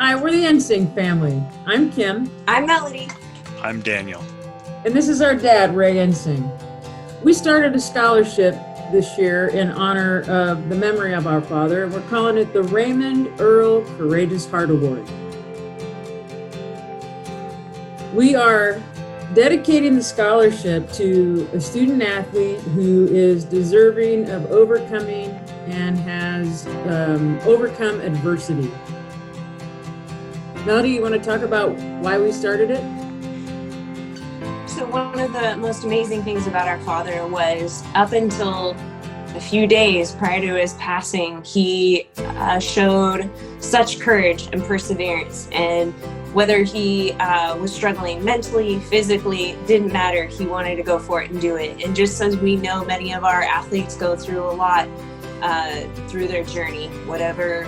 Hi, we're the NSYNC family. I'm Kim, I'm Melody. I'm Daniel. and this is our dad, Ray NSYNC. We started a scholarship this year in honor of the memory of our father, and we're calling it the Raymond Earl Courageous Heart Award. We are dedicating the scholarship to a student athlete who is deserving of overcoming and has overcome adversity. Melody, you want to talk about why we started it? So one of the most amazing things about our father was up until a few days prior to his passing, he showed such courage and perseverance. And whether he was struggling mentally, physically, didn't matter. He wanted to go for it and do it. And just as we know, many of our athletes go through a lot through their journey, whatever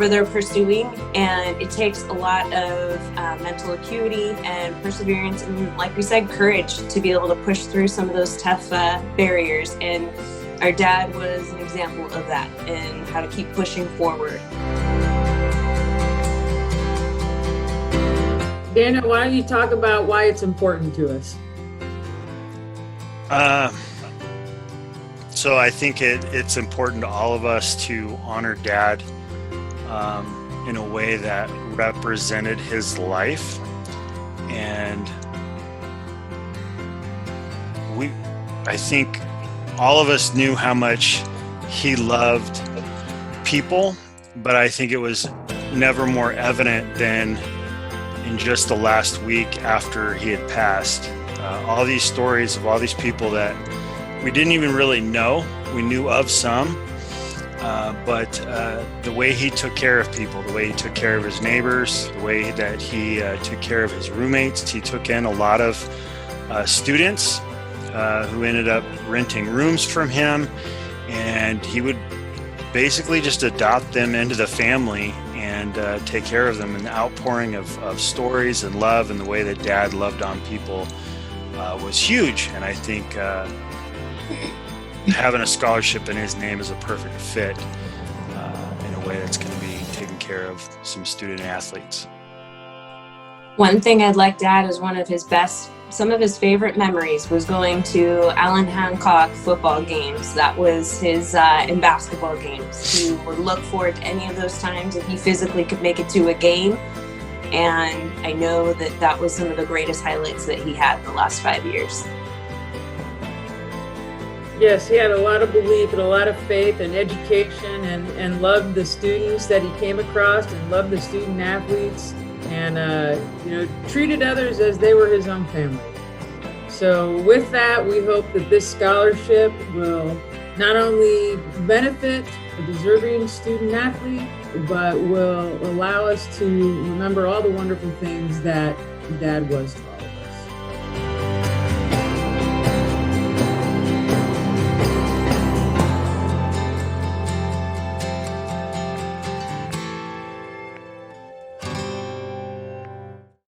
they're pursuing, and it takes a lot of mental acuity and perseverance and, like we said, courage to be able to push through some of those tough barriers. And our dad was an example of that and how to keep pushing forward. Daniel, why don't you talk about why it's important to us? So I think it's important to all of us to honor Dad in a way that represented his life. And I think all of us knew how much he loved people, but I think it was never more evident than in just the last week after he had passed. All these stories of all these people that we didn't even really know. We knew of some, but the way he took care of people, the way he took care of his neighbors, the way that he took care of his roommates. He took in a lot of students who ended up renting rooms from him, and he would basically just adopt them into the family and take care of them. And the outpouring of stories and love and the way that Dad loved on people was huge. And I think having a scholarship in his name is a perfect fit in a way that's going to be taking care of some student athletes. One thing I'd like to add is some of his favorite memories was going to Allan Hancock football games. That was his in basketball games. He would look forward to any of those times if he physically could make it to a game. And I know that was some of the greatest highlights that he had in the last 5 years. Yes, he had a lot of belief and a lot of faith and education and loved the students that he came across and loved the student athletes and treated others as they were his own family. So with that, we hope that this scholarship will not only benefit a deserving student athlete, but will allow us to remember all the wonderful things that Dad was to us.